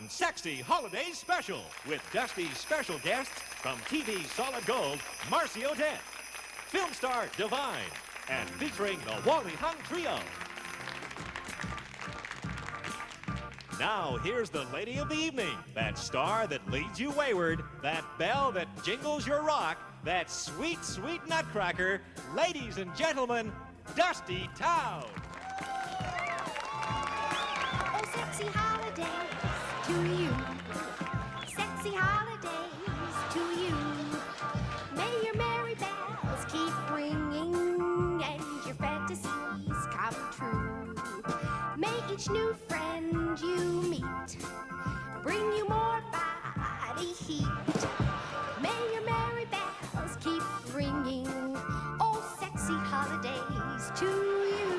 Sexy Holidays Special with Dusty's special guests from TV Solid Gold, Marcy Odette, film star Divine, and featuring the Wally Hung Trio. Now, here's the lady of the evening, that star that leads you wayward, that belle that jingles your rock, that sweet, sweet nutcracker, ladies and gentlemen, Dusty Town. Oh, sexy holidays to you. Sexy holidays to you. May your merry bells keep ringing and your fantasies come true. May each new friend you meet bring you more body heat. May your merry bells keep ringing. Oh, sexy holidays to you.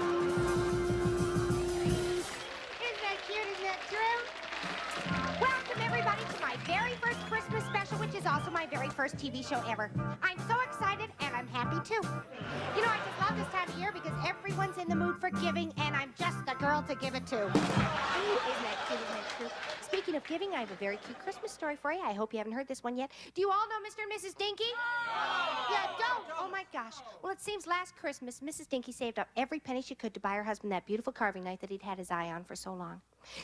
Isn't that cute? Isn't that true? Welcome, everybody, to my very first Christmas special, which is also my very first TV show ever. I'm so excited, and I'm happy, too. You know, I just love this time of year because everyone's in the mood for giving, and I'm just the girl to give it to. Isn't that cute? Isn't that true? Speaking of giving, I have a very cute Christmas story for you. I hope you haven't heard this one yet. Do you all know Mr. and Mrs. Dinky? Yeah, don't? Oh, my gosh. Well, it seems last Christmas, Mrs. Dinky saved up every penny she could to buy her husband that beautiful carving knife that he'd had his eye on for so long.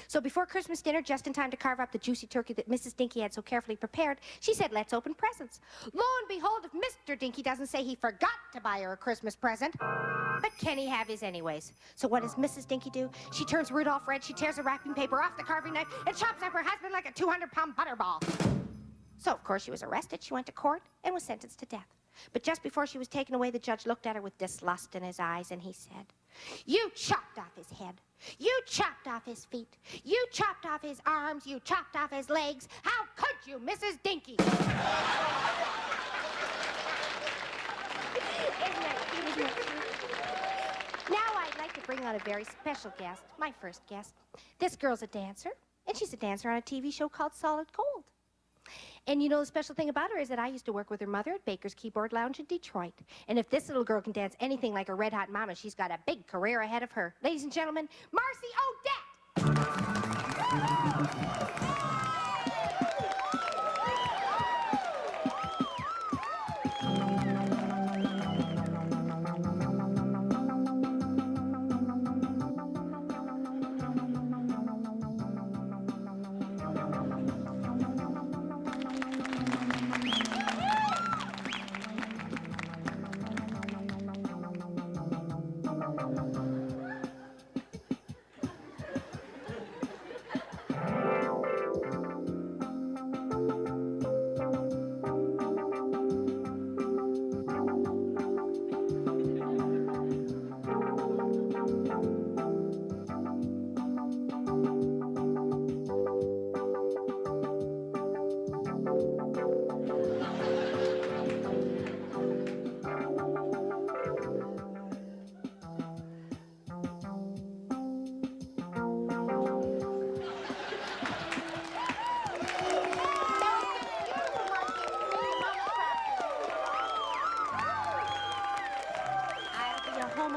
So before Christmas dinner, just in time to carve up the juicy turkey that Mrs. Dinky had so carefully prepared, she said, let's open presents. Lo and behold, if Mr. Dinky doesn't say he forgot to buy her a Christmas present, but can he have his anyways? So what does Mrs. Dinky do? She turns Rudolph red, she tears the wrapping paper off the carving knife, and chops up her husband like a 200-pound butterball. So, of course, she was arrested, she went to court, and was sentenced to death. But just before she was taken away, the judge looked at her with dislust in his eyes, and he said, you chopped off his head. You chopped off his feet. You chopped off his arms. You chopped off his legs. How could you, Mrs. Dinky? Isn't that cute? Isn't that cute? Now I'd like to bring on a very special guest, my first guest. This girl's a dancer, and she's a dancer on a TV show called Solid Gold. And you know, the special thing about her is that I used to work with her mother at Baker's Keyboard Lounge in Detroit. And if this little girl can dance anything like a red-hot mama, she's got a big career ahead of her. Ladies and gentlemen, Marcy Odette!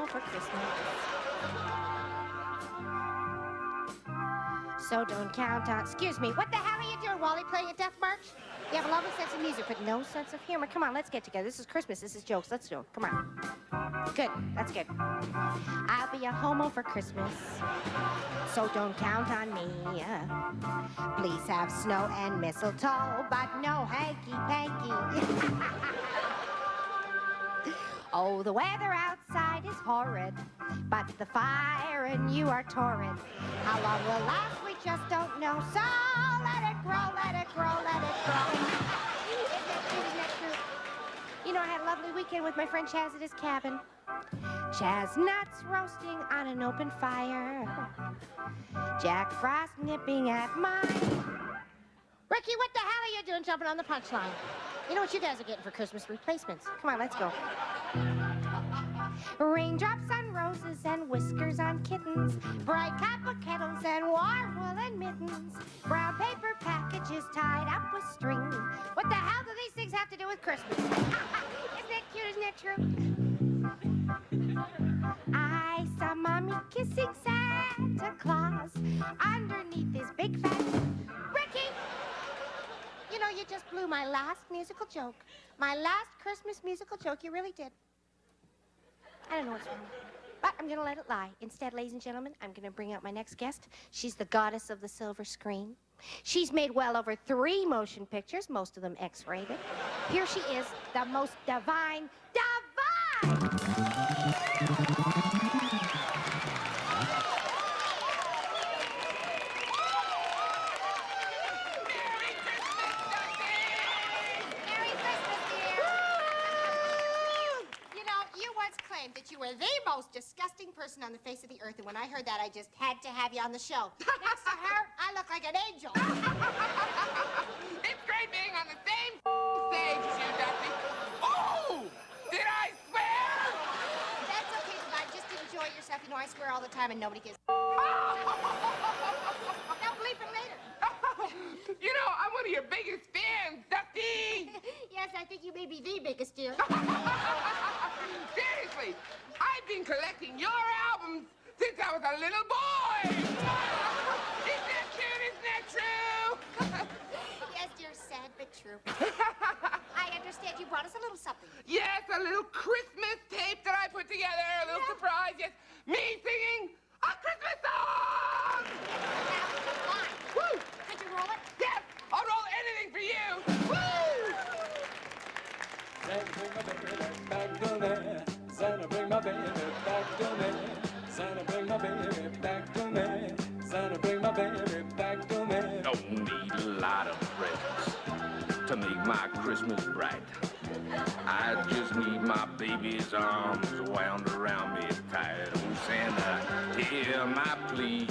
For Christmas. So don't count on... Excuse me, what the hell are you doing, Wally? Playing a death march? You have a lovely sense of music, but no sense of humor. Come on, let's get together. This is Christmas. This is jokes. Let's do it. Come on. Good. That's good. I'll be a homo for Christmas, so don't count on me. Please have snow and mistletoe, but no hanky-panky. Oh, the weather outside is horrid, but the fire and you are torrid. How long will last, we just don't know, so let it grow, let it grow, let it grow. Isn't that true? You know, I had a lovely weekend with my friend Chaz at his cabin. Chestnuts roasting on an open fire. Jack Frost nipping at mine. Ricky, what the hell are you doing jumping on the punchline? You know what you guys are getting for Christmas replacements. Come on, let's go. Raindrops on roses and whiskers on kittens, bright copper kettles and warm woolen mittens, brown paper packages tied up with string. What the hell do these things have to do with Christmas? Isn't that cute? Isn't that true? I saw Mommy kissing Santa Claus underneath his big fat you my last musical joke. My last Christmas musical joke. You really did. I don't know what's wrong. But I'm going to let it lie. Instead, ladies and gentlemen, I'm going to bring out my next guest. She's the goddess of the silver screen. She's made well over 3 motion pictures, most of them X-rated. Here she is, the most divine. That you were the most disgusting person on the face of the earth, and when I heard that, I just had to have you on the show. Next to her, I look like an angel. It's great being on the same stage as you, Dusty. Oh! Did I swear? That's okay, Divine. Just enjoy yourself. You know, I swear all the time, and nobody gives. Now bleep it later. You know, I'm one of your biggest fans, Dusty. Yes, I think you may be the biggest, dear. Seriously, I've been collecting your albums since I was a little boy. Isn't that cute? Isn't that true? Yes, dear, sad but true. I understand you brought us a little something. Yes, a little Christmas tape that I put together, a little surprise. Yes, me singing a Christmas song. Now, fine. Woo! Could you roll it? Yes, I'll roll anything for you. Woo! Santa, bring my baby back to me. Santa, bring my baby back to me. Santa, bring my baby back to me. Don't need a lot of presents to make my Christmas bright. I just need my baby's arms wound around me tight. Oh, Santa, hear my plea.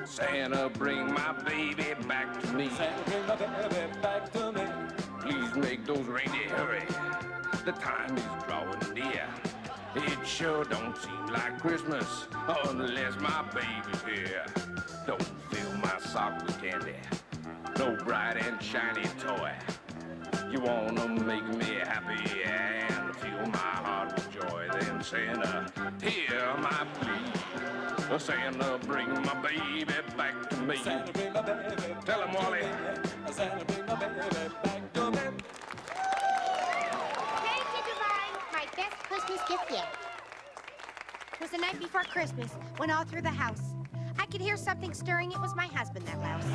Santa, bring my baby back to me. Santa, bring my baby back to me. Please make those reindeer hurry. The time is drawing near. It sure don't seem like Christmas unless my baby's here. Don't fill my sock with candy, no bright and shiny toy. You wanna make me happy and fill my heart with joy. Then Santa, hear my plea. Santa, bring my baby back to me. Santa, bring my baby. Tell him, Wally. Santa, bring my baby back to me. Thank you, Divine. My best Christmas gift yet. It was the night before Christmas, when all through the house I could hear something stirring. It was my husband that louse.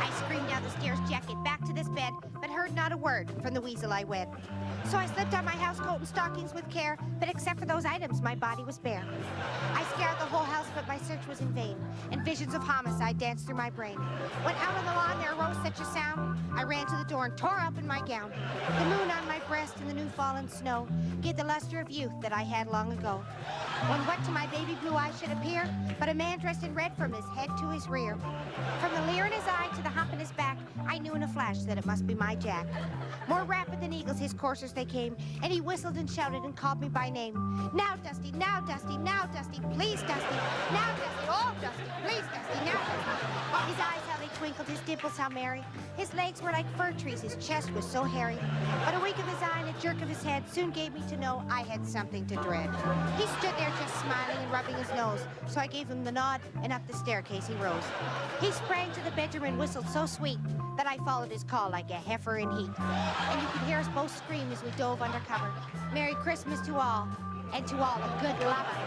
I screamed down the stairs, jacket back to this bed, but heard not a word from the weasel I wed. So I slipped on my housecoat and stockings with care, but except for those items, my body was bare. I scoured the whole house, but my search was in vain, and visions of homicide danced through my brain. When out on the lawn there arose such a sound, I ran to the door and tore up in my gown. The moon on my breast and the new fallen snow gave the luster of youth that I had long ago. When what to my baby blue eyes should appear, but a man dressed in red from his head to his rear. From the leer in his eye to the hump in his back, I knew in a flash that it must be my Jack. More rapid than eagles, his coursers they came, and he whistled and shouted and called me by name. Now, Dusty, now, Dusty, now, Dusty, please, Dusty. Now, Dusty, oh, Dusty, please, Dusty, now, Dusty. His eyes, how they twinkled, his dimples, how merry. His legs were like fir trees, his chest was so hairy. But a wink of his eye and a jerk of his head soon gave me to know I had something to dread. He stood there just smiling and rubbing his nose, so I gave him the nod, and up the staircase he rose. He sprang to the bedroom and whistled so sweet that I followed his call like a heifer in heat. And you could hear us both scream as we dove under cover. Merry Christmas to all, and to all a good lover.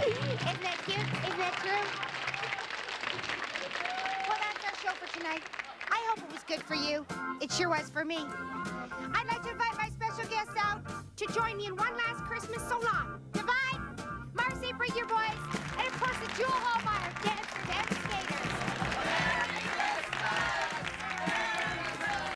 Isn't that cute? Isn't that true? Well, that's our show for tonight. I hope it was good for you. It sure was for me. I'd like to invite my special guests out to join me in one last Christmas so long.